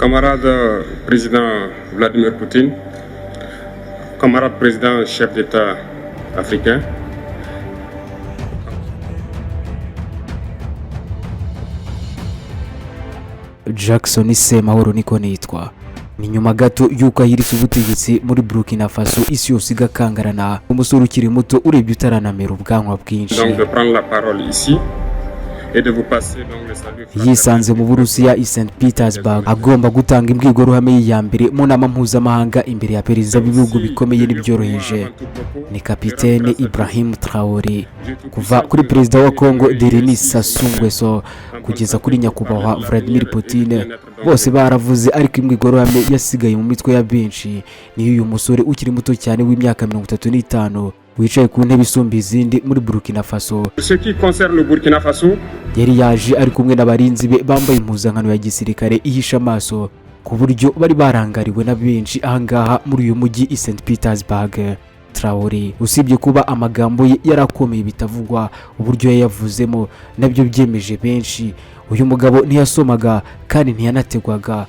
Camarade président Vladimir Poutine, camarade président chef d'État africain, Jackson Semahoro niko nitwa. Ni nyuma gato yuko ahiritse ubutegetsi muri Burkina Faso, isi yose igakangarana, umusore ukiri muto urebye utaranamera ubwanwa bwinshi. Donc de prendre la parole ici et de vous passer donc le salut. Yisanze mu Burusiya i St Petersburg, agomba gutanga imbwirwaruhame ya mbere mu nama mpuzamahanga imbere ya perezida b'ibihugu bikomeye n'ibyoroheje. Ni kapitene Ibrahim Traoré, kuva kuri perezida wa Congo Denis Sassou Nguesso kugeza kuri nyakubahwa Vladimir Putin, bose baravuze, ariko imbwirwaruhame yasigaye mu mitwe ya benshi ni uyu musore ukiri muto cyane w'imyaka 35 wicaye ku ntebe isumba izindi muri Burkina Faso. Ce qui concerne le Burkina Faso, yari yaje ari kumwe n'abarinzi be bambaye impuzankano ya gisirikare ihisha amaso, ku buryo bari barangariwe na benshi ahangaha muri uyu mujyi i St Petersburg. Traoré, usibye kuba amagambo ye yarakomeye bitavugwa, uburyo yayavuzemo nabyo byemeje benshi. Uyu mugabo ntiyasomaga kandi ntiyanategwaga,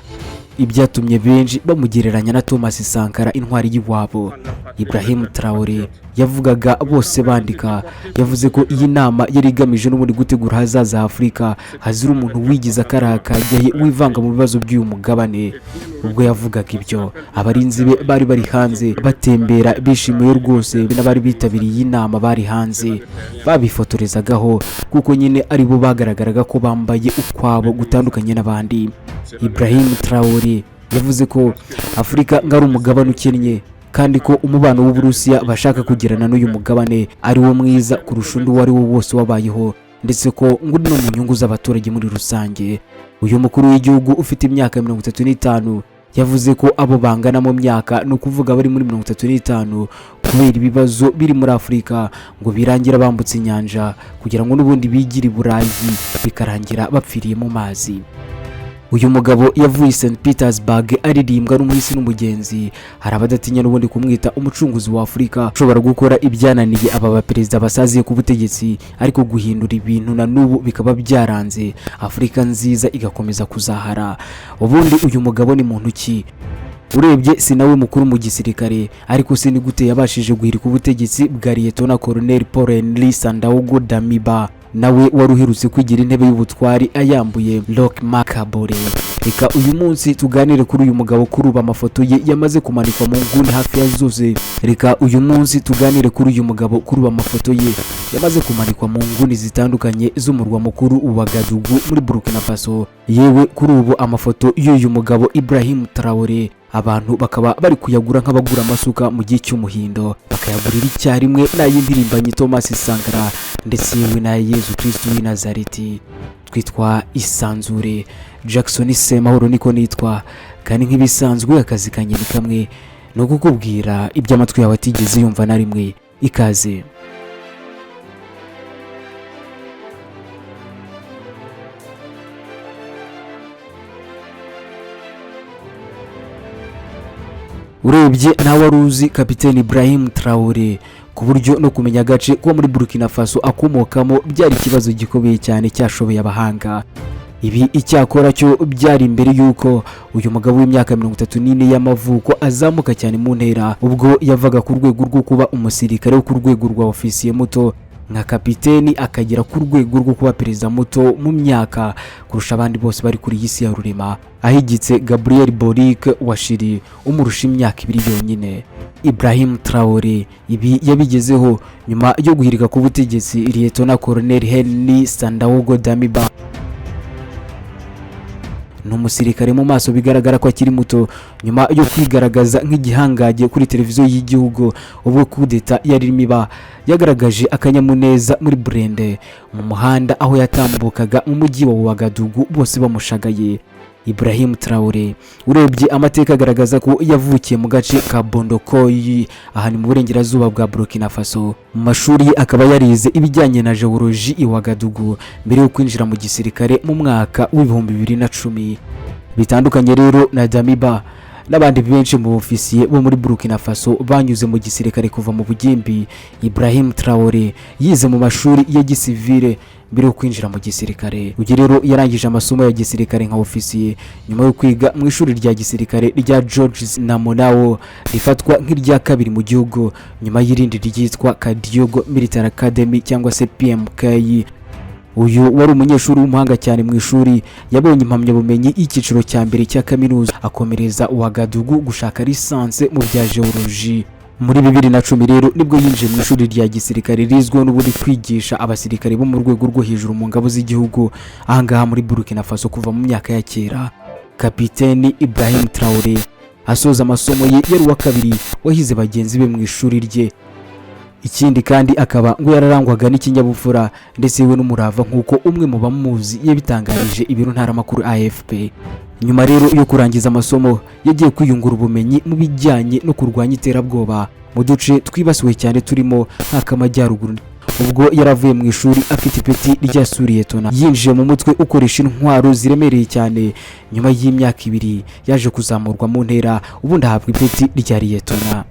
ibyatumye benshi bamugereranya na Thomas Sankara, intwari y'iwabo. Ibrahim Traoré yavugaga bose bandika, yavuze ko iyi nama yari igamije n'ubundi gutegura hazaza Afurika hazira umuntu wigize akarakajyaye wivanga mu bibazo by'uyu mugabane. Ubwo yavugaga ibyo, abarinzi be bari bari hanze batembera bishimiye rwose, n'abari bitabiriye iyi nama bari hanze babifotorezagaho, kuko nyine ari bo bagaragaraga ko bambaye ukwabo gutandukanye n'abandi. Ibrahim Traoré yavuze ko Afurika ngari umugabane ukennye, kandi ko umubano w'Uburusiya bashaka kugirana n'uyu mugabane ari wo mwiza kurusha undi wari wo wose wabayeho, ndetse ko ngo no mu nyungu z'abaturage muri rusange. Uyu mukuru w'igihugu ufite imyaka 35 yavuze ko abo bangana mu myaka, no kuvuga bari muri 35, kubera ibibazo biri muri Afurika ngo birangira bambutse inyanja kugira ngo n'ubundi bigire i Burayi, bikarangira bapfiriye mu mazi. Uyu mugabo yavuye i St Petersburg aririmbwa n'umuhisi n'umugenzi. Hari abadatinya n'ubundi kumwita umucunguzi wa Afurika, ushobora gukora ibyananiye aba baperezida basaziye ku butegetsi, ariko guhindura ibintu na n'ubu bikaba byaranze Afurika nziza igakomeza kuzahara. Ubundi uyu mugabo ni muntu ki? Urebye si nawe mukuru mu gisirikare, ariko se ni gute yabashije guhirika ubutegetsi bwa Lieutenant Colonel Paul-Henri Sandaogo Damiba, nawe wari uherutse kwigira intebe y'ubutwari ayambuye Roch Marc-Kabore. Reka uyu munsi tuganire kuri uyu mugabo, kuri ubu amafoto ye yamaze kumanikwa mu nguni hafi ya zose. Reka uyu munsi tuganire kuri uyu mugabo, kuri ubu amafoto ye yamaze kumanikwa mu nguni zitandukanye z'umurwa mukuru Ouagadougou muri Burkina Faso. Yewe kuri ubu amafoto y'uyu mugabo Ibrahim Traoré abantu bakaba bari kuyagura nk'abagura amasuka mu gihe cy'umuhindo, bakayagurira icyarimwe n'ay'indirimbanyi Thomas Sankara ndetse yewe na Yezu Kristo w'i Nazareti. Twitwa Isanzure. Jackson Semahoro niko nitwa, kandi nk'ibisanzwe akazi kanjye ni kamwe, no kukubwira ibyo amatwi yawe atigeze yumva na rimwe. Ikaze. Urebye nawe waruzi kapiteni Ibrahim Traoré, ku buryo no kumenya agace ko muri Burkina Faso akomokamo byari ikibazo gikomeye cyane cyashobeye abahanga. Ibi icyakora cyo byari imbere yuko uyu mugabo w'imyaka 34 y'amavuko azamuka cyane mu ntera, ubwo yavaga ku rwego rwo kuba umusirikare wo ku rwego rwa ofisiye muto nka kapiteni, akagera ku rwego rwo kuba perezida muto mu myaka kurusha abandi bose bari kuri iyi si ya rurema, ahigitse Gabriel Boric wa Chili umurusha imyaka 2 yonyine. Ibrahim Traoré ibi yabigezeho nyuma yo guhirika ku butegetsi Lieutenant Colonel Henri Sandaogo Damiba. N'umusirikare mu maso bigaragara ko akiri muto, nyuma yo kwigaragaza nk'igihangaje kuri televiziyo y'igihugu ubwo kudeta yari miba, yagaragaje akanyamuneza muri Brende mu muhanda aho yatambukaga mu mujyi wa Ouagadougou, bose bamushagaye. Ibrahim Traoré urebye amateka agaragaza ko yavukiye mu gace ka Bondokoy, ahani mu burengerazuba bwa Burkina Faso. Mu mashuri akaba yarize ibijyanye na geology i Ouagadougou mbere yo kwinjira mu gisirikare mu mwaka w'2010. Bitandukanye rero na Damiba, n'abandi benshi mu ofisiye bo muri Burkina Faso banyuze mu gisirikare kuva mu bugimbi. Ibrahim Traoré yize mu mashuri ya gisivile mbere yo kwinjira mu gisirikare. Uyu rero yarangije amasomo ya gisirikare nka ofisiye nyuma yo kwiga mu ishuri rya gisirikare rya Georges Namonao rifatwa nk'irya kabiri mu gihugu nyuma y'irindi ryitwa Kadiogo Military Academy cyangwa se PMK. Uyu wari umunyeshuri w'umuhanga cyane mu ishuri, yabonye impamyabumenyi y'icyiciro cya mbere cya kaminuza, akomereza Ouagadougou gushaka lisanse mu bya geology. Muri 2010 rero nibwo yinjiye mu ishuri rya gisirikare rizwiho n'ubundi kwigisha abasirikare bo mu rwego rwo hejuru mu ngabo z'igihugu ahangaha muri Burkina Faso kuva mu myaka ya kera. Kapiteni Ibrahim Traoré asoza amasomo ye yari uwa kabiri wahize bagenzi be mu ishuri rye. Ikindi kandi akaba ngo yararangwaga n'ikinyabupfura ndetse we n'umurava nk'uko umwe mu bamuzi yabitangarije ibiro ntaramakuru AFP. Nyuma rero yo kurangiza amasomo yagiye kwiyungura ubumenyi mu bijyanye no kurwanya iterabwoba mu duce twibasiwe cyane turimo nk'akamajyaruguru. Ubwo yaravuye mu ishuri afite ipeti rya Suriyetona, yinjiye mu mutwe ukoresha intwaro ziremereye cyane. Nyuma y'imyaka 2 yaje kuzamurwa mu ntera ubundi ahabwa ipeti rya Liyetona.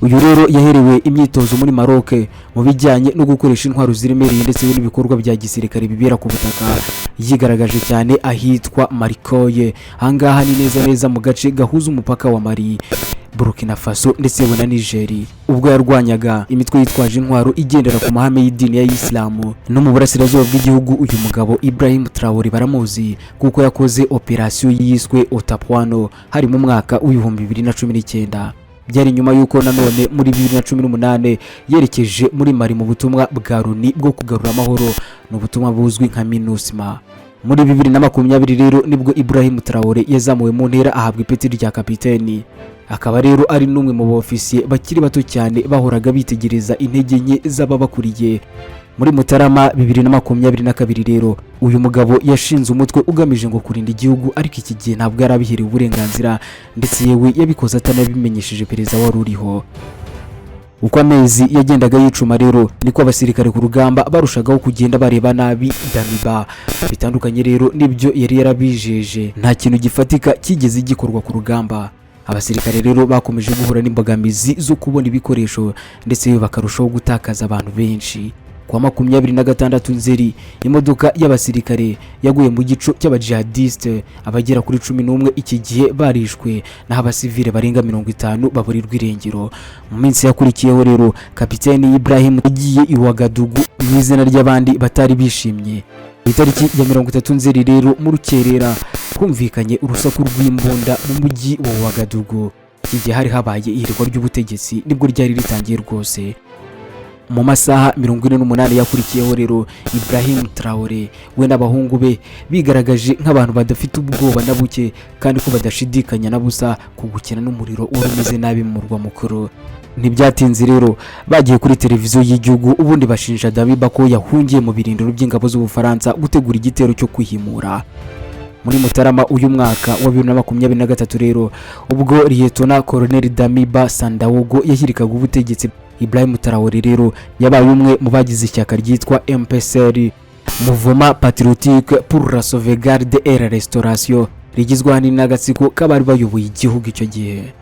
Uyu rero yaherewe imyitozo muri Maroc mu bijyanye no gukoresha intwaro ziremereye ndetse n'ibikorwa bya gisirikare bibera ku butaka. Yigaragaje cyane ahitwa Marikoye, ahangaha ni neza mu gace gahuza umupaka wa Mali, Burkina Faso ndetse na Niger. Ubwo yarwanyaga imitwe yitwaje intwaro igendera ku mahame y'idini ya Islamu no mu burasirazuba bw'igihugu. Uyu mugabo Ibrahim Traoré baramuzi kuko yakoze operation yiswe Otapwano hari mu mwaka w'2019. Byari nyuma yuko nanone muri 2018 yerekeje muri Mali mu butumwa bwa Loni bwo kugarura amahoro n'ubutumwa buzwi nka MINUSMA. Muri 2020 rero nibwo Ibrahim Traoré yazamuwe mu ntera ahabwa ipeti rya kapiteni. Akaba rero ari n'umwe mu bofisiye bakiri bato cyane bahoraga bitegereza intege nke z'ababakuriye. Muri Mutarama 2022 rero uyu mugabo yashinze umutwe ugamije ngo kurinda igihugu, ariko iki gihe ntabwo yarabiherewe uburenganzira ndetse yewe yabikoze atanabimenyesheje perezida wari uriho. Uko amezi yagendaga yicuma rero niko abasirikare ku rugamba barushagaho kugenda bareba nabi Damiba. Bitandukanye rero nibyo yari yarabijeje, nta kintu gifatika kigeze gikorwa ku rugamba. Abasirikare rero bakomeje guhura n'imbogamizi zo kubona ibikoresho ndetse bakarushaho gutakaza abantu benshi. Kwa 26 Nzeri imodoka y'abasirikare yaguye mu gico cy'abajihadiste, abagera kuri 11 iki gihe barishwe naho abasivile barenga 50 baburirwa irengero. Mu minsi yakurikiyeho rero kapiteni Ibrahim yagiye i Ouagadougou mu izina ry'abandi batari bishimye. Itariki ya 30 Nzeri rero mu rukerera kumvikanye urusaku rw'imbunda mu mujyi wa Ouagadougou. Iki gihe hari habaye ihirwa ry'ubutegetsi nibwo ryari ritangiye rwose. Mu masaha 48 yakurikiyeho rero Ibrahim Traoré we n'abahungu be bigaragaje nk'abantu badafite ubwoba na buke kandi ko badashidikanya na busa ku gukina n'umuriro wari umeze nabi mu murwa mukuru. Ntibyatinze rero bagiye kuri televiziyo y'igihugu ubundi bashinja Damiba ko yahungiye mu birindiro by'ingabo z'Ubufaransa gutegura igitero cyo kwihimura. Muri Mutarama uyu mwaka wa 2023 rero ubwo Liyetona Colonel Damiba Sandaogo yahirikaga ubutegetsi, Ibrahim Traoré rero yabaye umwe mu bagize ishyaka ryitwa MPCR, Mouvement Patriotique pour la Sauvegarde et la Restauration, rigizwe ahanini n'agatsiko k'abari bayoboye igihugu icyo gihe.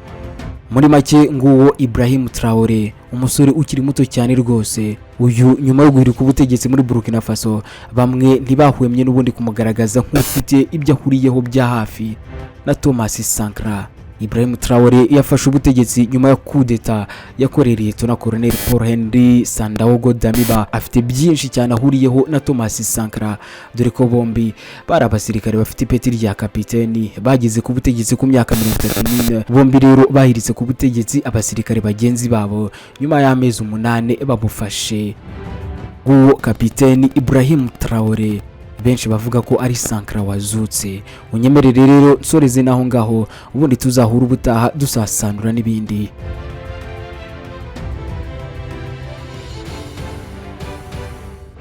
Muri make nguwo Ibrahim Traoré, umusore ukiri muto cyane rwose. Uyu nyuma yo guhirika ubutegetsi muri Burkina Faso, bamwe ntibahwemye n'ubundi kumugaragaza nk'ufite ibyo ahuriyeho bya hafi na Thomas Sankara. Ibrahim Traoré yafashe ubutegetsi nyuma ya coup d'etat yakoreye Liyetona Colonel Paul Henri Sandaogo Damiba. Afite byinshi cyane ahuriyeho na Thomas Sankara, dore ko bombi bari abasirikare bafite ipeti rya kapiteni bagize ku butegetsi ku myaka 34. Bombi rero bahiritse ku butegetsi abasirikare bagenzi babo nyuma y'amezi 8 babufashe. Uwo kapiteni Ibrahim Traoré benshi bavuga ko ari Sankara wazutse. Unyemerere rero nsoreze naho ngaho ubundi tuzahura ubutaha dusasanura n'ibindi.